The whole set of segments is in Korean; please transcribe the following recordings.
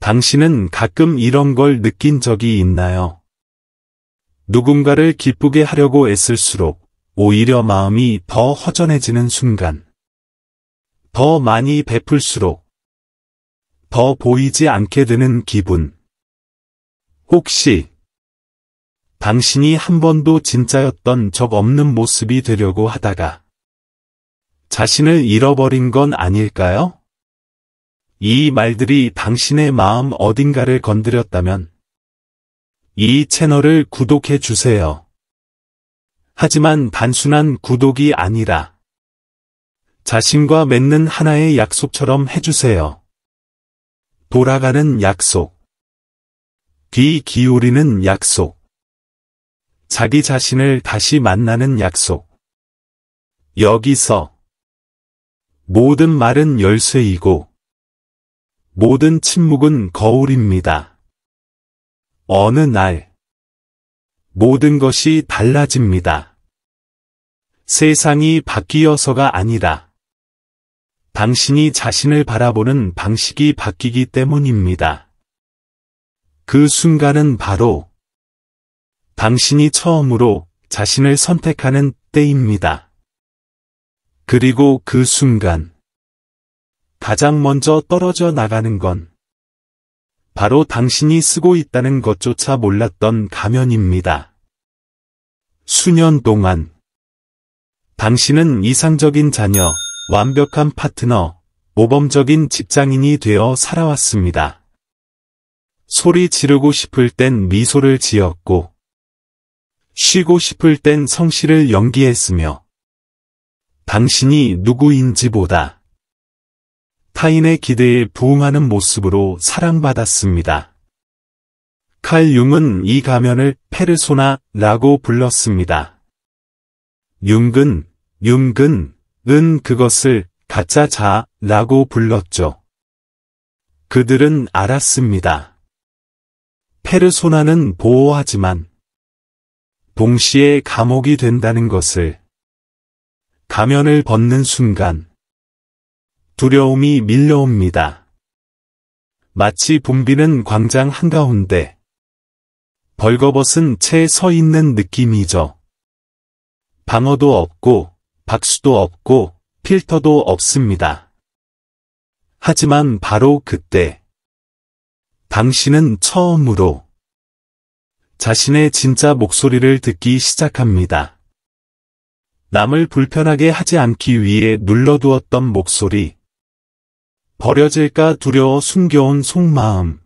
당신은 가끔 이런 걸 느낀 적이 있나요? 누군가를 기쁘게 하려고 애쓸수록 오히려 마음이 더 허전해지는 순간. 더 많이 베풀수록 더 보이지 않게 되는 기분. 혹시 당신이 한 번도 진짜였던 적 없는 모습이 되려고 하다가 자신을 잃어버린 건 아닐까요? 이 말들이 당신의 마음 어딘가를 건드렸다면 이 채널을 구독해 주세요. 하지만 단순한 구독이 아니라 자신과 맺는 하나의 약속처럼 해주세요. 돌아가는 약속. 귀 기울이는 약속. 자기 자신을 다시 만나는 약속. 여기서 모든 말은 열쇠이고 모든 침묵은 거울입니다. 어느 날 모든 것이 달라집니다. 세상이 바뀌어서가 아니라 당신이 자신을 바라보는 방식이 바뀌기 때문입니다. 그 순간은 바로 당신이 처음으로 자신을 선택하는 때입니다. 그리고 그 순간 가장 먼저 떨어져 나가는 건 바로 당신이 쓰고 있다는 것조차 몰랐던 가면입니다. 수년 동안 당신은 이상적인 자녀, 완벽한 파트너, 모범적인 직장인이 되어 살아왔습니다. 소리 지르고 싶을 땐 미소를 지었고 쉬고 싶을 땐 성실을 연기했으며 당신이 누구인지보다 타인의 기대에 부응하는 모습으로 사랑받았습니다. 칼 융은 이 가면을 페르소나라고 불렀습니다. 융은 그것을 가짜 자라고 불렀죠. 그들은 알았습니다. 페르소나는 보호하지만 동시에 감옥이 된다는 것을. 가면을 벗는 순간 두려움이 밀려옵니다. 마치 붐비는 광장 한가운데 벌거벗은 채 서 있는 느낌이죠. 방어도 없고 박수도 없고 필터도 없습니다. 하지만 바로 그때 당신은 처음으로 자신의 진짜 목소리를 듣기 시작합니다. 남을 불편하게 하지 않기 위해 눌러두었던 목소리. 버려질까 두려워 숨겨온 속마음.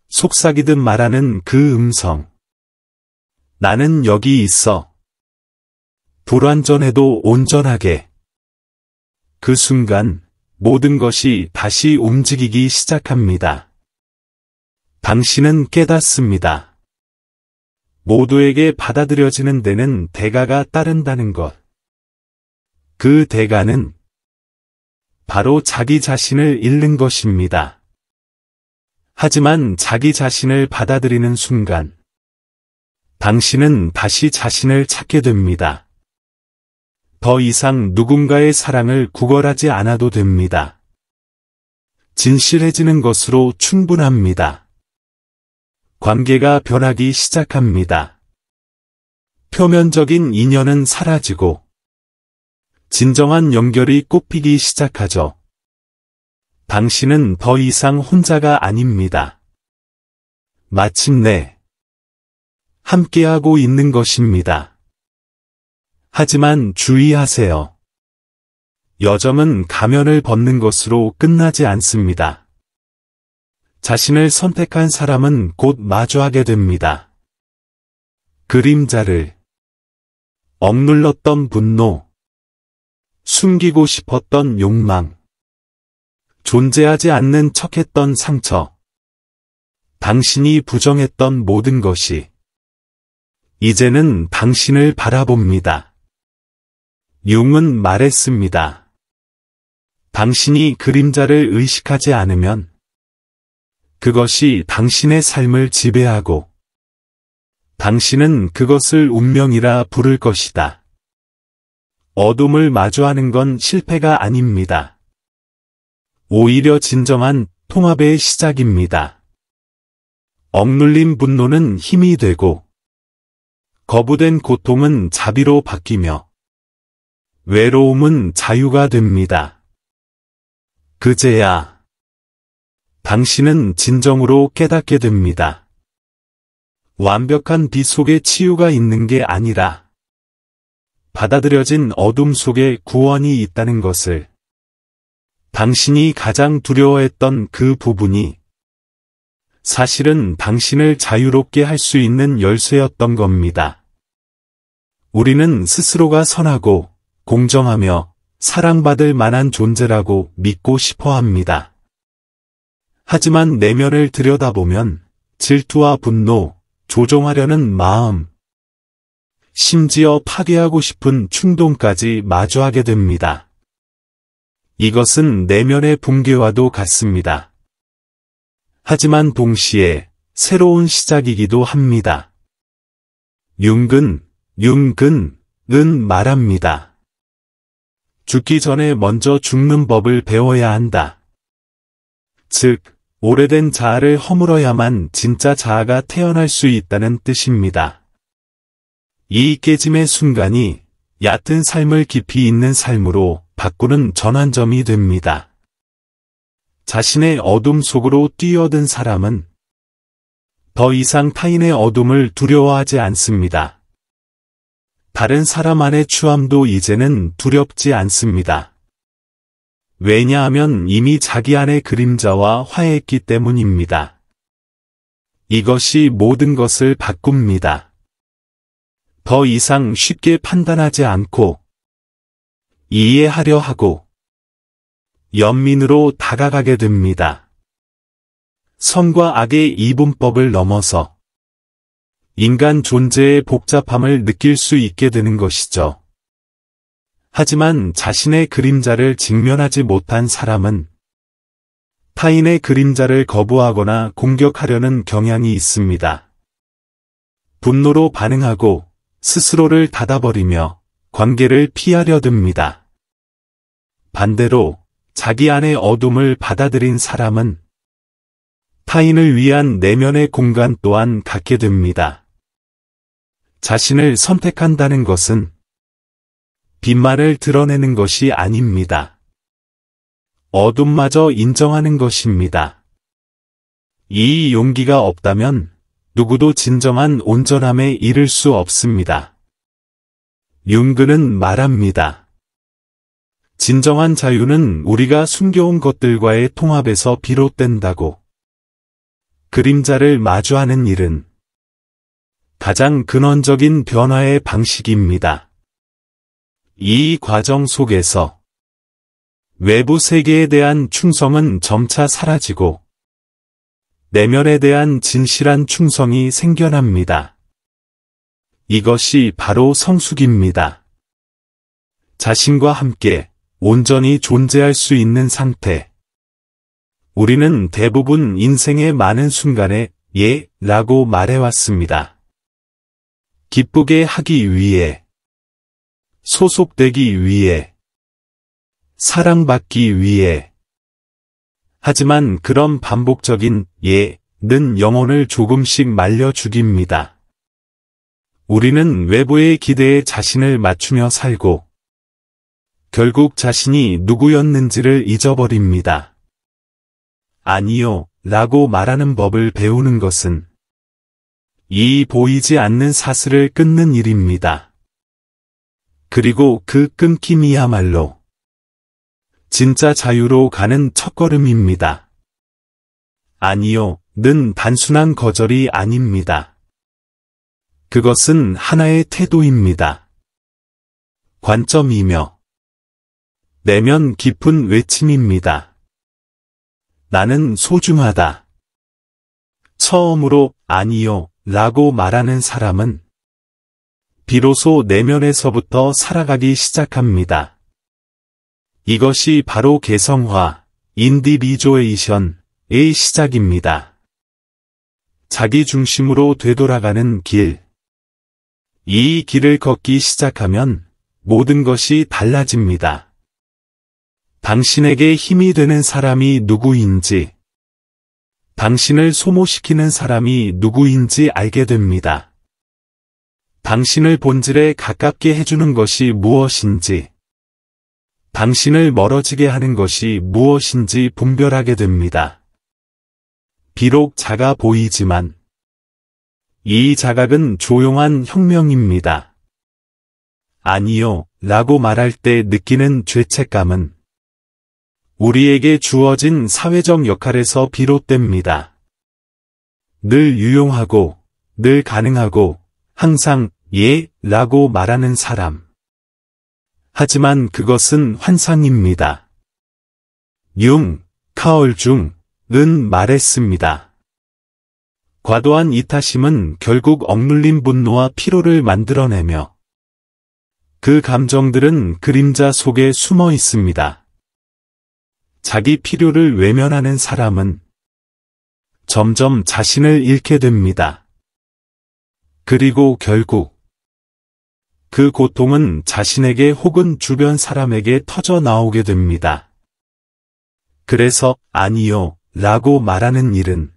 속삭이듯 말하는 그 음성. 나는 여기 있어. 불완전해도 온전하게. 그 순간 모든 것이 다시 움직이기 시작합니다. 당신은 깨닫습니다. 모두에게 받아들여지는 데는 대가가 따른다는 것. 그 대가는 바로 자기 자신을 잃는 것입니다. 하지만 자기 자신을 받아들이는 순간 당신은 다시 자신을 찾게 됩니다. 더 이상 누군가의 사랑을 구걸하지 않아도 됩니다. 진실해지는 것으로 충분합니다. 관계가 변하기 시작합니다. 표면적인 인연은 사라지고 진정한 연결이 꽃피기 시작하죠. 당신은 더 이상 혼자가 아닙니다. 마침내 함께하고 있는 것입니다. 하지만 주의하세요. 여정은 가면을 벗는 것으로 끝나지 않습니다. 자신을 선택한 사람은 곧 마주하게 됩니다. 그림자를, 억눌렀던 분노, 숨기고 싶었던 욕망, 존재하지 않는 척했던 상처, 당신이 부정했던 모든 것이 이제는 당신을 바라봅니다. 융은 말했습니다. 당신이 그림자를 의식하지 않으면 그것이 당신의 삶을 지배하고 당신은 그것을 운명이라 부를 것이다. 어둠을 마주하는 건 실패가 아닙니다. 오히려 진정한 통합의 시작입니다. 억눌린 분노는 힘이 되고, 거부된 고통은 자비로 바뀌며, 외로움은 자유가 됩니다. 그제야 당신은 진정으로 깨닫게 됩니다. 완벽한 빛 속에 치유가 있는 게 아니라 받아들여진 어둠 속에 구원이 있다는 것을, 당신이 가장 두려워했던 그 부분이 사실은 당신을 자유롭게 할 수 있는 열쇠였던 겁니다. 우리는 스스로가 선하고 공정하며 사랑받을 만한 존재라고 믿고 싶어 합니다. 하지만 내면을 들여다보면 질투와 분노, 조종하려는 마음, 심지어 파괴하고 싶은 충동까지 마주하게 됩니다. 이것은 내면의 붕괴와도 같습니다. 하지만 동시에 새로운 시작이기도 합니다. 융근은 말합니다. 죽기 전에 먼저 죽는 법을 배워야 한다. 즉, 오래된 자아를 허물어야만 진짜 자아가 태어날 수 있다는 뜻입니다. 이 깨짐의 순간이 얕은 삶을 깊이 있는 삶으로 바꾸는 전환점이 됩니다. 자신의 어둠 속으로 뛰어든 사람은 더 이상 타인의 어둠을 두려워하지 않습니다. 다른 사람 안의 추함도 이제는 두렵지 않습니다. 왜냐하면 이미 자기 안의 그림자와 화해했기 때문입니다. 이것이 모든 것을 바꿉니다. 더 이상 쉽게 판단하지 않고 이해하려 하고 연민으로 다가가게 됩니다. 선과 악의 이분법을 넘어서 인간 존재의 복잡함을 느낄 수 있게 되는 것이죠. 하지만 자신의 그림자를 직면하지 못한 사람은 타인의 그림자를 거부하거나 공격하려는 경향이 있습니다. 분노로 반응하고 스스로를 닫아버리며 관계를 피하려 듭니다. 반대로 자기 안의 어둠을 받아들인 사람은 타인을 위한 내면의 공간 또한 갖게 됩니다. 자신을 선택한다는 것은 빛만을 드러내는 것이 아닙니다. 어둠마저 인정하는 것입니다. 이 용기가 없다면 누구도 진정한 온전함에 이를 수 없습니다. 융근은 말합니다. 진정한 자유는 우리가 숨겨온 것들과의 통합에서 비롯된다고. 그림자를 마주하는 일은 가장 근원적인 변화의 방식입니다. 이 과정 속에서 외부 세계에 대한 충성은 점차 사라지고 내면에 대한 진실한 충성이 생겨납니다. 이것이 바로 성숙입니다. 자신과 함께 온전히 존재할 수 있는 상태. 우리는 대부분 인생의 많은 순간에 라고 말해왔습니다. 기쁘게 하기 위해, 소속되기 위해, 사랑받기 위해. 하지만 그런 반복적인 는 영혼을 조금씩 말려 죽입니다. 우리는 외부의 기대에 자신을 맞추며 살고 결국 자신이 누구였는지를 잊어버립니다. 아니요, 라고 말하는 법을 배우는 것은 이 보이지 않는 사슬을 끊는 일입니다. 그리고 그 끊김이야말로 진짜 자유로 가는 첫걸음입니다. 아니요, 는 단순한 거절이 아닙니다. 그것은 하나의 태도입니다. 관점이며 내면 깊은 외침입니다. 나는 소중하다. 처음으로 아니요, 라고 말하는 사람은 비로소 내면에서부터 살아가기 시작합니다. 이것이 바로 개성화, 인디비주에이션의 시작입니다. 자기 중심으로 되돌아가는 길. 이 길을 걷기 시작하면 모든 것이 달라집니다. 당신에게 힘이 되는 사람이 누구인지, 당신을 소모시키는 사람이 누구인지 알게 됩니다. 당신을 본질에 가깝게 해주는 것이 무엇인지, 당신을 멀어지게 하는 것이 무엇인지 분별하게 됩니다. 비록 작아 보이지만 이 자각은 조용한 혁명입니다. 아니요, 라고 말할 때 느끼는 죄책감은 우리에게 주어진 사회적 역할에서 비롯됩니다. 늘 유용하고, 늘 가능하고, 항상 예, 라고 말하는 사람. 하지만 그것은 환상입니다. 카얼 중은 말했습니다. 과도한 이타심은 결국 억눌린 분노와 피로를 만들어내며 그 감정들은 그림자 속에 숨어 있습니다. 자기 필요를 외면하는 사람은 점점 자신을 잃게 됩니다. 그리고 결국 그 고통은 자신에게 혹은 주변 사람에게 터져 나오게 됩니다. 그래서 아니요, 라고 말하는 일은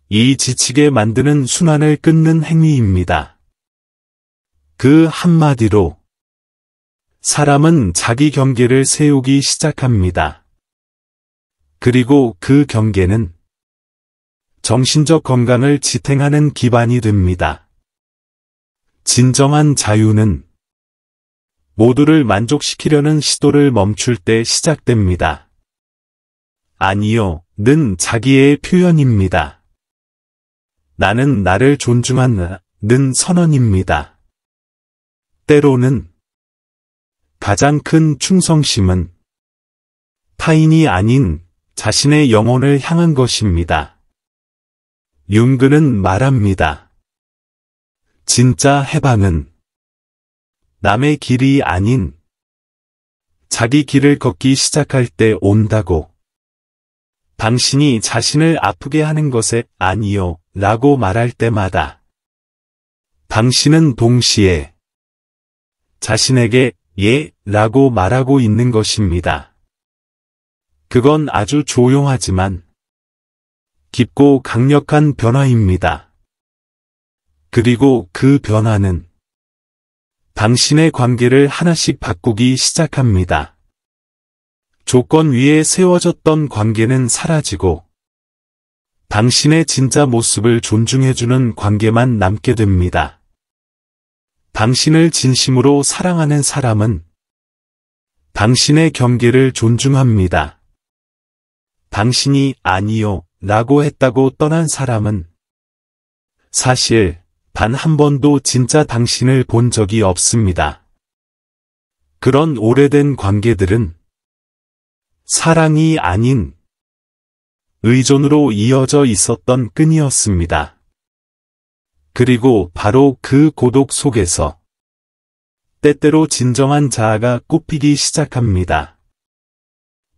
이 지치게 만드는 순환을 끊는 행위입니다. 그 한마디로 사람은 자기 경계를 세우기 시작합니다. 그리고 그 경계는 정신적 건강을 지탱하는 기반이 됩니다. 진정한 자유는 모두를 만족시키려는 시도를 멈출 때 시작됩니다. 아니요, 는 자기의 표현입니다. 나는 나를 존중한는 선언입니다. 때로는 가장 큰 충성심은 타인이 아닌 자신의 영혼을 향한 것입니다. 융그는 말합니다. 진짜 해방은 남의 길이 아닌 자기 길을 걷기 시작할 때 온다고. 당신이 자신을 아프게 하는 것에 아니요, 라고 말할 때마다 당신은 동시에 자신에게 예, 라고 말하고 있는 것입니다. 그건 아주 조용하지만 깊고 강력한 변화입니다. 그리고 그 변화는 당신의 관계를 하나씩 바꾸기 시작합니다. 조건 위에 세워졌던 관계는 사라지고 당신의 진짜 모습을 존중해주는 관계만 남게 됩니다. 당신을 진심으로 사랑하는 사람은 당신의 경계를 존중합니다. 당신이 아니요, 라고 했다고 떠난 사람은 사실 단 한 번도 진짜 당신을 본 적이 없습니다. 그런 오래된 관계들은 사랑이 아닌 의존으로 이어져 있었던 끈이었습니다. 그리고 바로 그 고독 속에서 때때로 진정한 자아가 꽃피기 시작합니다.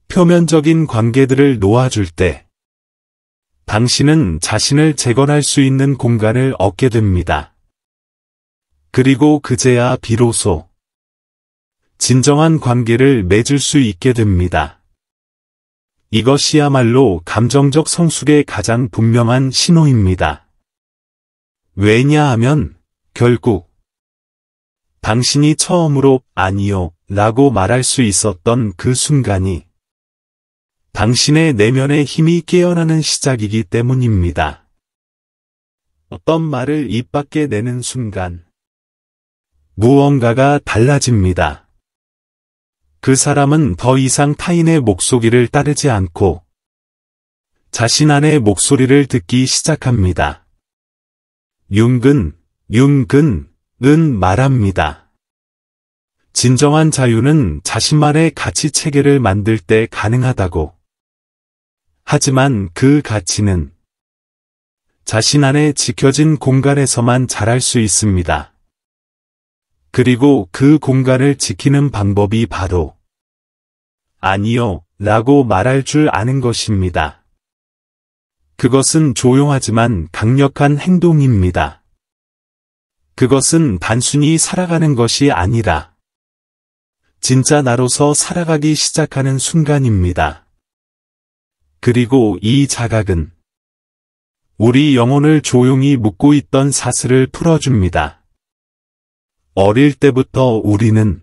표면적인 관계들을 놓아줄 때 당신은 자신을 재건할 수 있는 공간을 얻게 됩니다. 그리고 그제야 비로소 진정한 관계를 맺을 수 있게 됩니다. 이것이야말로 감정적 성숙의 가장 분명한 신호입니다. 왜냐하면 결국 당신이 처음으로 아니요, 라고 말할 수 있었던 그 순간이 당신의 내면의 힘이 깨어나는 시작이기 때문입니다. 어떤 말을 입 밖에 내는 순간 무언가가 달라집니다. 그 사람은 더 이상 타인의 목소리를 따르지 않고 자신 안의 목소리를 듣기 시작합니다. 융근은 말합니다. 진정한 자유는 자신만의 가치 체계를 만들 때 가능하다고. 하지만 그 가치는 자신 안에 지켜진 공간에서만 자랄 수 있습니다. 그리고 그 공간을 지키는 방법이 바로 아니요, 라고 말할 줄 아는 것입니다. 그것은 조용하지만 강력한 행동입니다. 그것은 단순히 살아가는 것이 아니라 진짜 나로서 살아가기 시작하는 순간입니다. 그리고 이 자각은 우리 영혼을 조용히 묶고 있던 사슬을 풀어줍니다. 어릴 때부터 우리는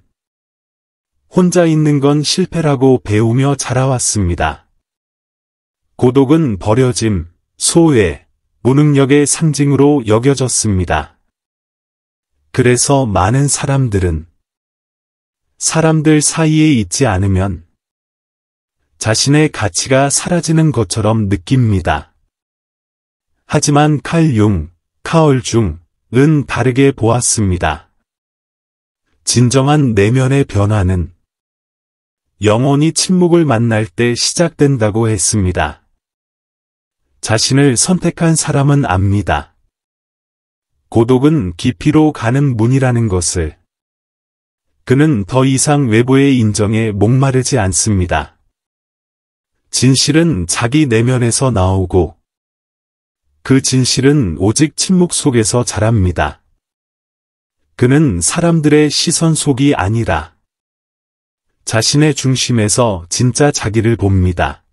혼자 있는 건 실패라고 배우며 자라왔습니다. 고독은 버려짐, 소외, 무능력의 상징으로 여겨졌습니다. 그래서 많은 사람들은 사람들 사이에 있지 않으면 자신의 가치가 사라지는 것처럼 느낍니다. 하지만 칼 융, 카얼 중은 다르게 보았습니다. 진정한 내면의 변화는 영혼이 침묵을 만날 때 시작된다고 했습니다. 자신을 선택한 사람은 압니다. 고독은 깊이로 가는 문이라는 것을. 그는 더 이상 외부의 인정에 목마르지 않습니다. 진실은 자기 내면에서 나오고 그 진실은 오직 침묵 속에서 자랍니다. 그는 사람들의 시선 속이 아니라 자신의 중심에서 진짜 자기를 봅니다.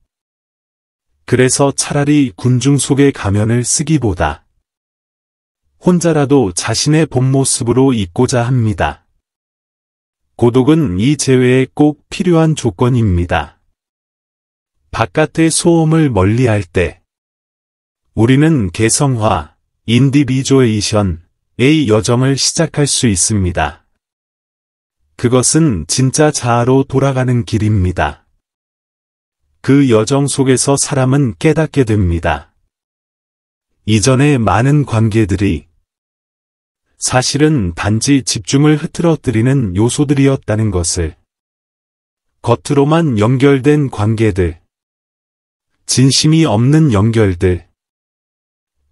그래서 차라리 군중 속의 가면을 쓰기보다 혼자라도 자신의 본 모습으로 있고자 합니다. 고독은 이 재회에 꼭 필요한 조건입니다. 바깥의 소음을 멀리할 때 우리는 개성화, 인디비주에이션의 여정을 시작할 수 있습니다. 그것은 진짜 자아로 돌아가는 길입니다. 그 여정 속에서 사람은 깨닫게 됩니다. 이전의 많은 관계들이 사실은 단지 집중을 흐트러뜨리는 요소들이었다는 것을. 겉으로만 연결된 관계들, 진심이 없는 연결들,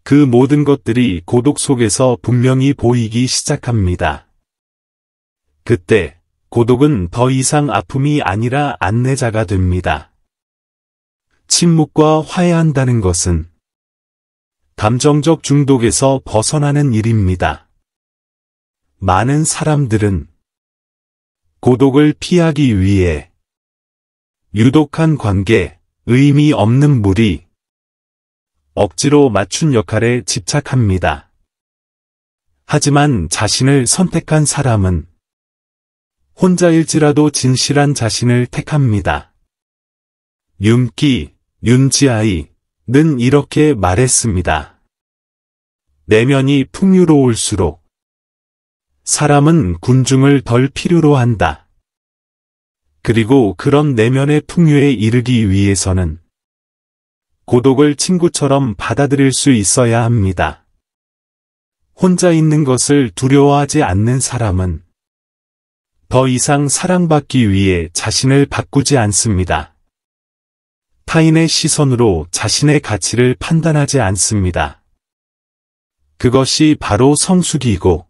그 모든 것들이 고독 속에서 분명히 보이기 시작합니다. 그때 고독은 더 이상 아픔이 아니라 안내자가 됩니다. 침묵과 화해한다는 것은 감정적 중독에서 벗어나는 일입니다. 많은 사람들은 고독을 피하기 위해 유독한 관계, 의미 없는 무리, 억지로 맞춘 역할에 집착합니다. 하지만 자신을 선택한 사람은 혼자일지라도 진실한 자신을 택합니다. 윤지아이는 이렇게 말했습니다. 내면이 풍요로울수록 사람은 군중을 덜 필요로 한다. 그리고 그런 내면의 풍요에 이르기 위해서는 고독을 친구처럼 받아들일 수 있어야 합니다. 혼자 있는 것을 두려워하지 않는 사람은 더 이상 사랑받기 위해 자신을 바꾸지 않습니다. 타인의 시선으로 자신의 가치를 판단하지 않습니다. 그것이 바로 성숙이고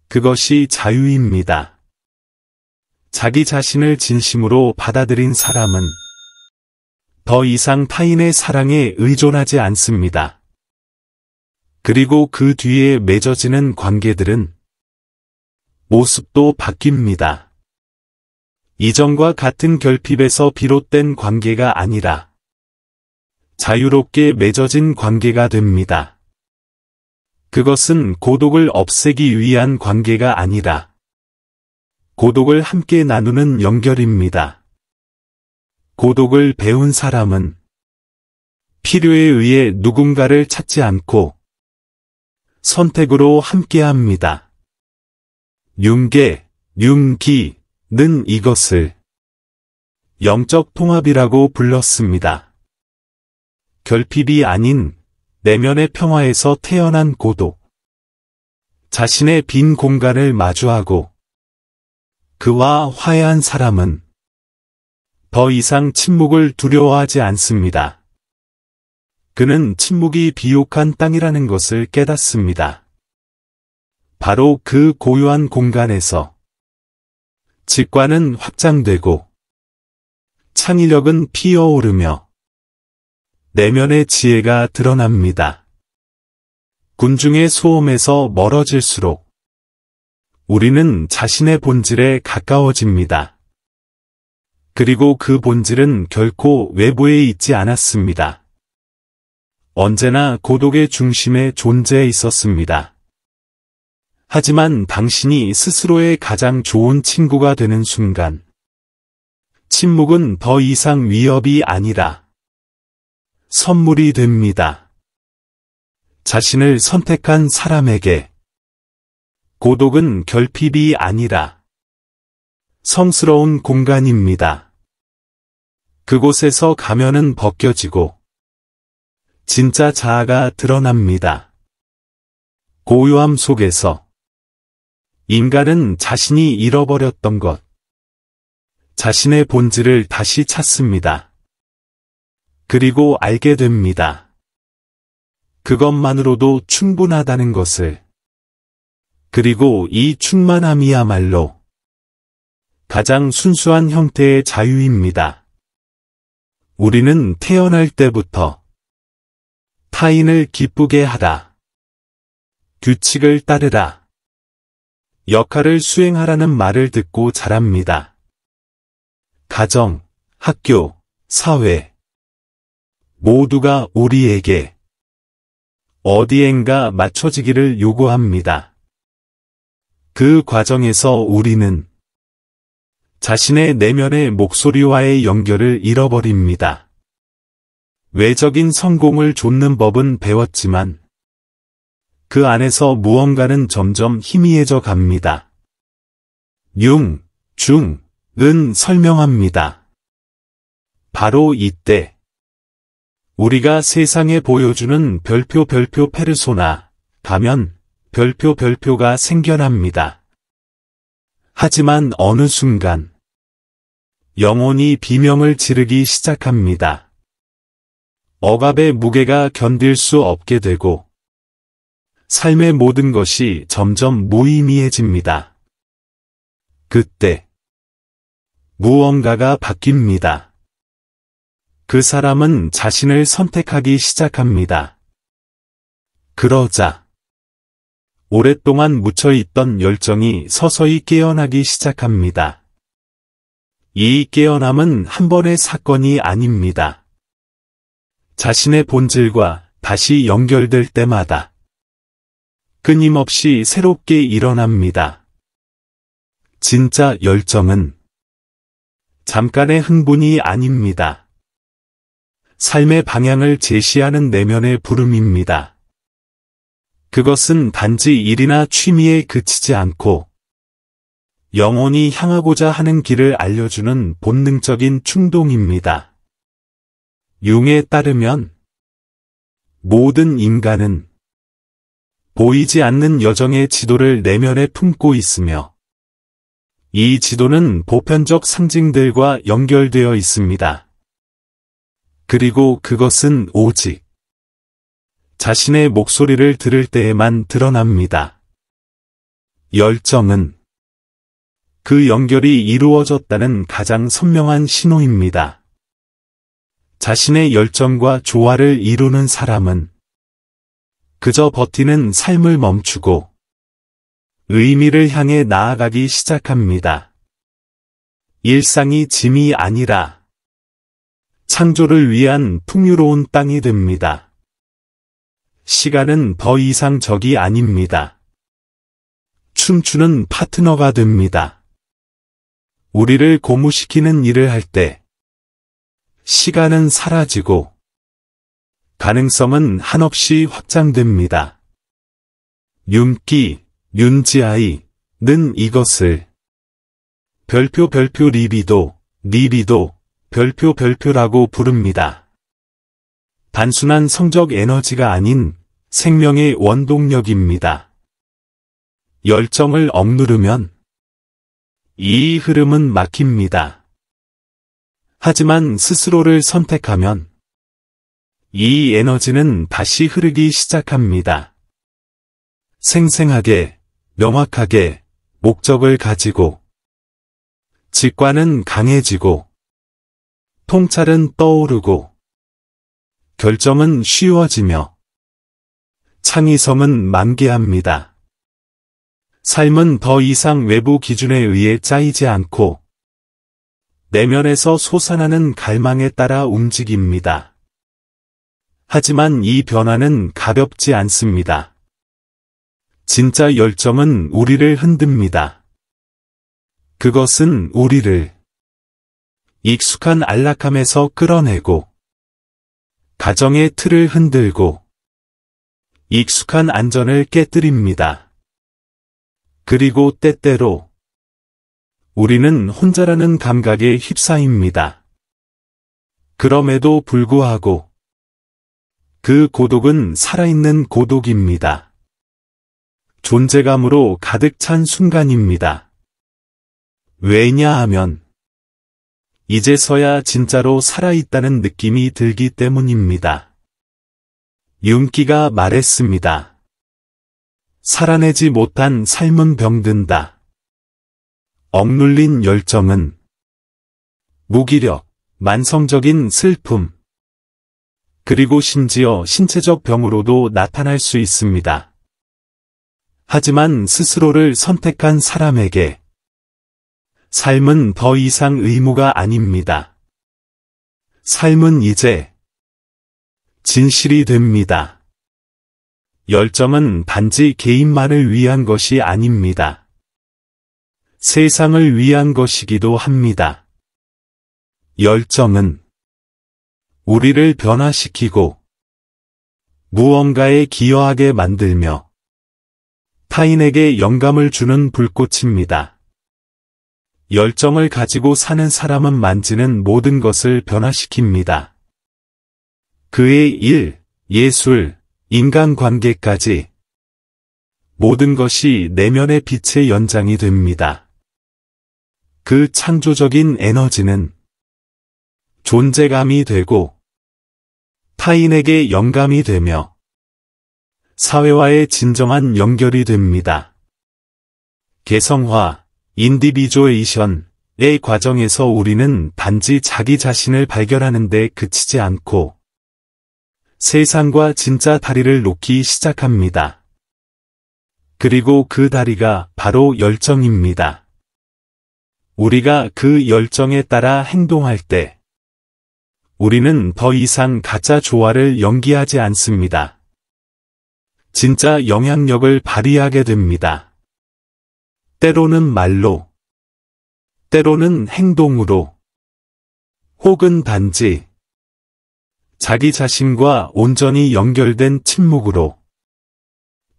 그것이 자유입니다. 자기 자신을 진심으로 받아들인 사람은 더 이상 타인의 사랑에 의존하지 않습니다. 그리고 그 뒤에 맺어지는 관계들은 모습도 바뀝니다. 이전과 같은 결핍에서 비롯된 관계가 아니라 자유롭게 맺어진 관계가 됩니다. 그것은 고독을 없애기 위한 관계가 아니라 고독을 함께 나누는 연결입니다. 고독을 배운 사람은 필요에 의해 누군가를 찾지 않고 선택으로 함께합니다. 윤기는 이것을 영적 통합이라고 불렀습니다. 결핍이 아닌 내면의 평화에서 태어난 고독. 자신의 빈 공간을 마주하고 그와 화해한 사람은 더 이상 침묵을 두려워하지 않습니다. 그는 침묵이 비옥한 땅이라는 것을 깨닫습니다. 바로 그 고요한 공간에서 직관은 확장되고 창의력은 피어오르며 내면의 지혜가 드러납니다. 군중의 소음에서 멀어질수록 우리는 자신의 본질에 가까워집니다. 그리고 그 본질은 결코 외부에 있지 않았습니다. 언제나 고독의 중심에 존재해 있었습니다. 하지만 당신이 스스로의 가장 좋은 친구가 되는 순간, 침묵은 더 이상 위협이 아니라 선물이 됩니다. 자신을 선택한 사람에게 고독은 결핍이 아니라 성스러운 공간입니다. 그곳에서 가면은 벗겨지고 진짜 자아가 드러납니다. 고요함 속에서 인간은 자신이 잃어버렸던 것, 자신의 본질을 다시 찾습니다. 그리고 알게 됩니다. 그것만으로도 충분하다는 것을. 그리고 이 충만함이야말로 가장 순수한 형태의 자유입니다. 우리는 태어날 때부터 타인을 기쁘게 하라, 규칙을 따르라, 역할을 수행하라는 말을 듣고 자랍니다. 가정, 학교, 사회, 모두가 우리에게 어디엔가 맞춰지기를 요구합니다. 그 과정에서 우리는 자신의 내면의 목소리와의 연결을 잃어버립니다. 외적인 성공을 좇는 법은 배웠지만 그 안에서 무언가는 점점 희미해져 갑니다. 융, 중, 은 설명합니다. 바로 이때 우리가 세상에 보여주는 별표 페르소나, 가면, 별표가 생겨납니다. 하지만 어느 순간 영혼이 비명을 지르기 시작합니다. 억압의 무게가 견딜 수 없게 되고 삶의 모든 것이 점점 무의미해집니다. 그때 무언가가 바뀝니다. 그 사람은 자신을 선택하기 시작합니다. 그러자 오랫동안 묻혀있던 열정이 서서히 깨어나기 시작합니다. 이 깨어남은 한 번의 사건이 아닙니다. 자신의 본질과 다시 연결될 때마다 끊임없이 새롭게 일어납니다. 진짜 열정은 잠깐의 흥분이 아닙니다. 삶의 방향을 제시하는 내면의 부름입니다. 그것은 단지 일이나 취미에 그치지 않고 영혼이 향하고자 하는 길을 알려주는 본능적인 충동입니다. 융에 따르면 모든 인간은 보이지 않는 여정의 지도를 내면에 품고 있으며 이 지도는 보편적 상징들과 연결되어 있습니다. 그리고 그것은 오직 자신의 목소리를 들을 때에만 드러납니다. 열정은 그 연결이 이루어졌다는 가장 선명한 신호입니다. 자신의 열정과 조화를 이루는 사람은 그저 버티는 삶을 멈추고 의미를 향해 나아가기 시작합니다. 일상이 짐이 아니라 창조를 위한 풍요로운 땅이 됩니다. 시간은 더 이상 적이 아닙니다. 춤추는 파트너가 됩니다. 우리를 고무시키는 일을 할 때 시간은 사라지고 가능성은 한없이 확장됩니다. 윤기, 윤지아이는 이것을 별표 리비도, 별표라고 부릅니다. 단순한 성적 에너지가 아닌 생명의 원동력입니다. 열정을 억누르면 이 흐름은 막힙니다. 하지만 스스로를 선택하면 이 에너지는 다시 흐르기 시작합니다. 생생하게, 명확하게 목적을 가지고 직관은 강해지고 통찰은 떠오르고 결정은 쉬워지며 창의성은 만개합니다. 삶은 더 이상 외부 기준에 의해 짜이지 않고 내면에서 솟아나는 갈망에 따라 움직입니다. 하지만 이 변화는 가볍지 않습니다. 진짜 열정은 우리를 흔듭니다. 그것은 우리를 익숙한 안락함에서 끌어내고 가정의 틀을 흔들고 익숙한 안전을 깨뜨립니다. 그리고 때때로 우리는 혼자라는 감각에 휩싸입니다. 그럼에도 불구하고 그 고독은 살아있는 고독입니다. 존재감으로 가득 찬 순간입니다. 왜냐하면 이제서야 진짜로 살아있다는 느낌이 들기 때문입니다. 융기가 말했습니다. 살아내지 못한 삶은 병든다. 억눌린 열정은 무기력, 만성적인 슬픔, 그리고 심지어 신체적 병으로도 나타날 수 있습니다. 하지만 스스로를 선택한 사람에게 삶은 더 이상 의무가 아닙니다. 삶은 이제 진실이 됩니다. 열정은 단지 개인만을 위한 것이 아닙니다. 세상을 위한 것이기도 합니다. 열정은 우리를 변화시키고 무언가에 기여하게 만들며 타인에게 영감을 주는 불꽃입니다. 열정을 가지고 사는 사람은 만지는 모든 것을 변화시킵니다. 그의 일, 예술, 인간관계까지 모든 것이 내면의 빛의 연장이 됩니다. 그 창조적인 에너지는 존재감이 되고 타인에게 영감이 되며 사회와의 진정한 연결이 됩니다. 개성화, 인디비주에이션의 과정에서 우리는 단지 자기 자신을 발견하는 데 그치지 않고 세상과 진짜 다리를 놓기 시작합니다. 그리고 그 다리가 바로 열정입니다. 우리가 그 열정에 따라 행동할 때 우리는 더 이상 가짜 조화를 연기하지 않습니다. 진짜 영향력을 발휘하게 됩니다. 때로는 말로, 때로는 행동으로, 혹은 단지 자기 자신과 온전히 연결된 침묵으로.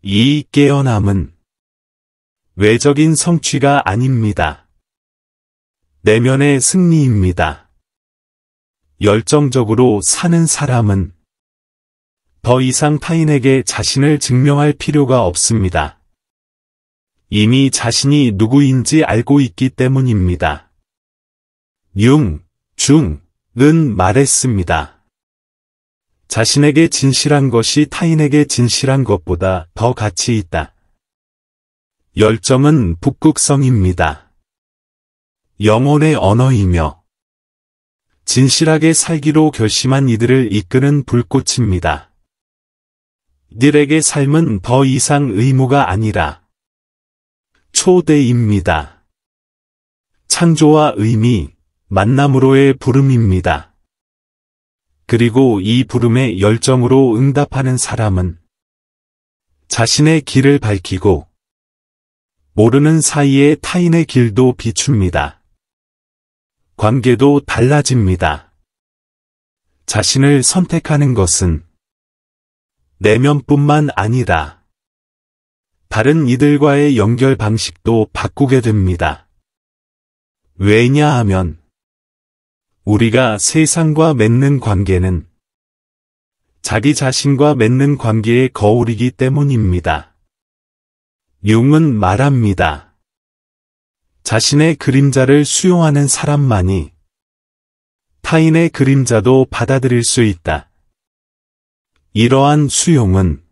이 깨어남은 외적인 성취가 아닙니다. 내면의 승리입니다. 열정적으로 사는 사람은 더 이상 타인에게 자신을 증명할 필요가 없습니다. 이미 자신이 누구인지 알고 있기 때문입니다. 융중은 말했습니다. 자신에게 진실한 것이 타인에게 진실한 것보다 더 가치 있다. 열정은 북극성입니다. 영혼의 언어이며 진실하게 살기로 결심한 이들을 이끄는 불꽃입니다. 이들에게 삶은 더 이상 의무가 아니라 초대입니다. 창조와 의미, 만남으로의 부름입니다. 그리고 이 부름에 열정으로 응답하는 사람은 자신의 길을 밝히고 모르는 사이에 타인의 길도 비춥니다. 관계도 달라집니다. 자신을 선택하는 것은 내면뿐만 아니라 다른 이들과의 연결 방식도 바꾸게 됩니다. 왜냐하면 우리가 세상과 맺는 관계는 자기 자신과 맺는 관계의 거울이기 때문입니다. 융은 말합니다. 자신의 그림자를 수용하는 사람만이 타인의 그림자도 받아들일 수 있다. 이러한 수용은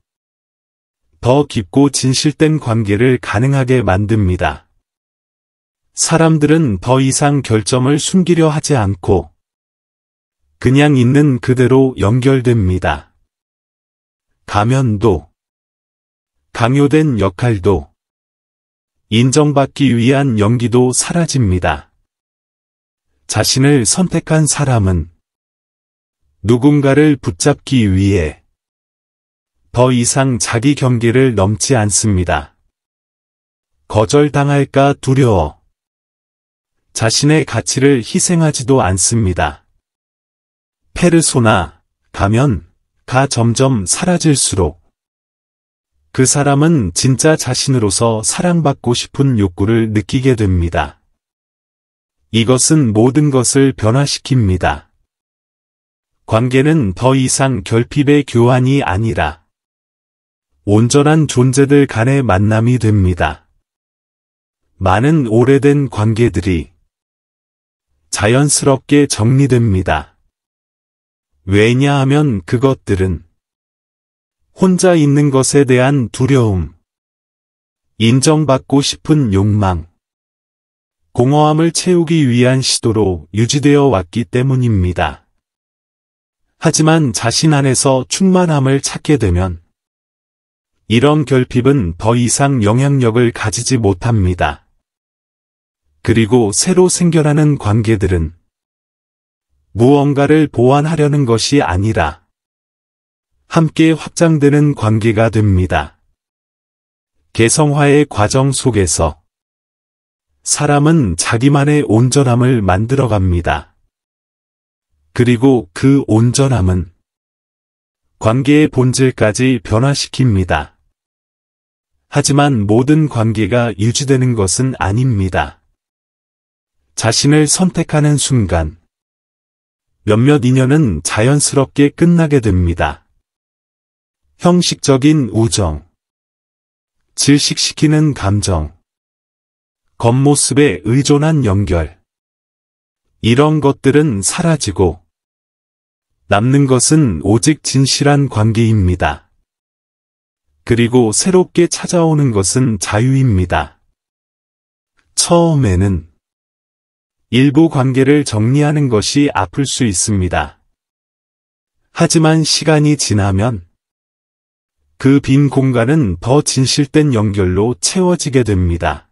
더 깊고 진실된 관계를 가능하게 만듭니다. 사람들은 더 이상 결점을 숨기려 하지 않고 그냥 있는 그대로 연결됩니다. 가면도, 강요된 역할도, 인정받기 위한 연기도 사라집니다. 자신을 선택한 사람은 누군가를 붙잡기 위해 더 이상 자기 경계를 넘지 않습니다. 거절당할까 두려워 자신의 가치를 희생하지도 않습니다. 페르소나, 가면가 점점 사라질수록 그 사람은 진짜 자신으로서 사랑받고 싶은 욕구를 느끼게 됩니다. 이것은 모든 것을 변화시킵니다. 관계는 더 이상 결핍의 교환이 아니라 온전한 존재들 간의 만남이 됩니다. 많은 오래된 관계들이 자연스럽게 정리됩니다. 왜냐하면 그것들은 혼자 있는 것에 대한 두려움, 인정받고 싶은 욕망, 공허함을 채우기 위한 시도로 유지되어 왔기 때문입니다. 하지만 자신 안에서 충만함을 찾게 되면 이런 결핍은 더 이상 영향력을 가지지 못합니다. 그리고 새로 생겨나는 관계들은 무언가를 보완하려는 것이 아니라 함께 확장되는 관계가 됩니다. 개성화의 과정 속에서 사람은 자기만의 온전함을 만들어갑니다. 그리고 그 온전함은 관계의 본질까지 변화시킵니다. 하지만 모든 관계가 유지되는 것은 아닙니다. 자신을 선택하는 순간 몇몇 인연은 자연스럽게 끝나게 됩니다. 형식적인 우정, 질식시키는 감정, 겉모습에 의존한 연결, 이런 것들은 사라지고 남는 것은 오직 진실한 관계입니다. 그리고 새롭게 찾아오는 것은 자유입니다. 처음에는 일부 관계를 정리하는 것이 아플 수 있습니다. 하지만 시간이 지나면 그 빈 공간은 더 진실된 연결로 채워지게 됩니다.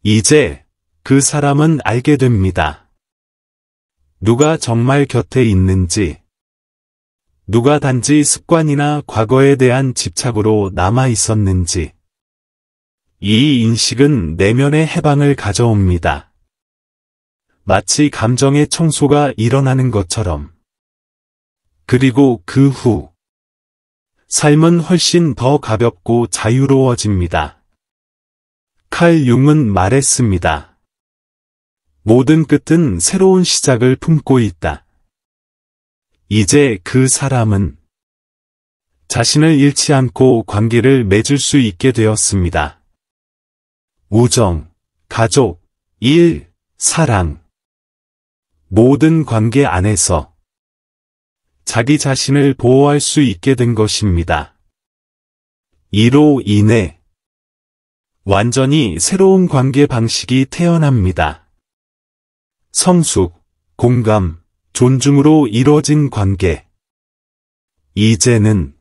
이제 그 사람은 알게 됩니다. 누가 정말 곁에 있는지, 누가 단지 습관이나 과거에 대한 집착으로 남아 있었는지. 이 인식은 내면의 해방을 가져옵니다. 마치 감정의 청소가 일어나는 것처럼. 그리고 그 후 삶은 훨씬 더 가볍고 자유로워집니다. 칼 융은 말했습니다. 모든 끝은 새로운 시작을 품고 있다. 이제 그 사람은 자신을 잃지 않고 관계를 맺을 수 있게 되었습니다. 우정, 가족, 일, 사랑. 모든 관계 안에서 자기 자신을 보호할 수 있게 된 것입니다. 이로 인해 완전히 새로운 관계 방식이 태어납니다. 성숙, 공감, 존중으로 이루어진 관계. 이제는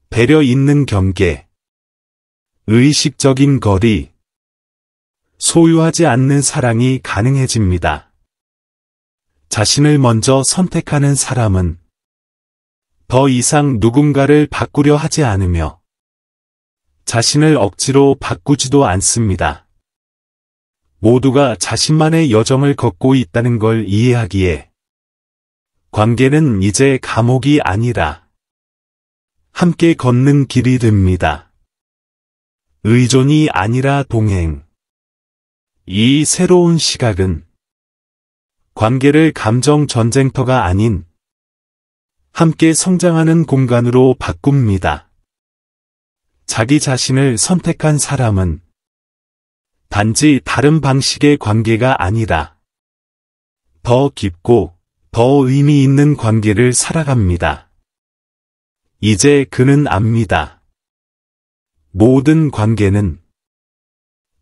배려 있는 경계, 의식적인 거리, 소유하지 않는 사랑이 가능해집니다. 자신을 먼저 선택하는 사람은 더 이상 누군가를 바꾸려 하지 않으며 자신을 억지로 바꾸지도 않습니다. 모두가 자신만의 여정을 걷고 있다는 걸 이해하기에 관계는 이제 감옥이 아니라 함께 걷는 길이 됩니다. 의존이 아니라 동행. 이 새로운 시각은 관계를 감정 전쟁터가 아닌 함께 성장하는 공간으로 바꿉니다. 자기 자신을 선택한 사람은 단지 다른 방식의 관계가 아니라 더 깊고 더 의미 있는 관계를 살아갑니다. 이제 그는 압니다. 모든 관계는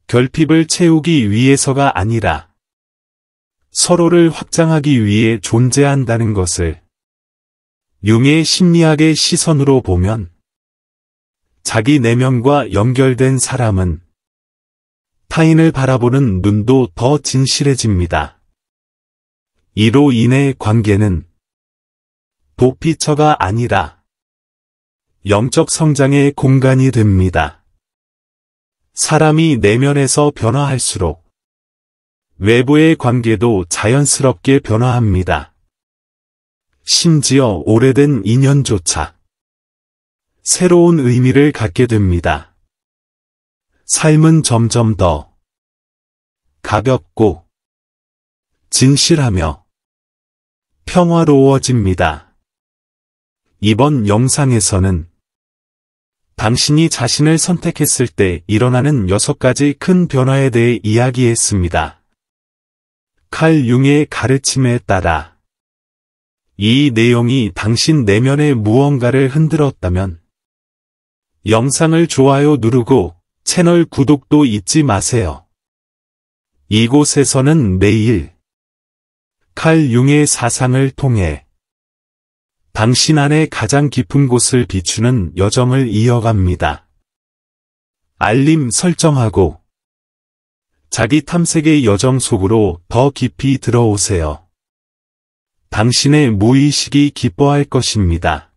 결핍을 채우기 위해서가 아니라 서로를 확장하기 위해 존재한다는 것을. 융의 심리학의 시선으로 보면 자기 내면과 연결된 사람은 타인을 바라보는 눈도 더 진실해집니다. 이로 인해 관계는 도피처가 아니라 영적 성장의 공간이 됩니다. 사람이 내면에서 변화할수록 외부의 관계도 자연스럽게 변화합니다. 심지어 오래된 인연조차 새로운 의미를 갖게 됩니다. 삶은 점점 더 가볍고 진실하며 평화로워집니다. 이번 영상에서는 당신이 자신을 선택했을 때 일어나는 6가지 큰 변화에 대해 이야기했습니다. 칼 융의 가르침에 따라 이 내용이 당신 내면의 무언가를 흔들었다면 영상을 좋아요 누르고 채널 구독도 잊지 마세요. 이곳에서는 매일 칼 융의 사상을 통해 당신 안의 가장 깊은 곳을 비추는 여정을 이어갑니다. 알림 설정하고 자기 탐색의 여정 속으로 더 깊이 들어오세요. 당신의 무의식이 기뻐할 것입니다.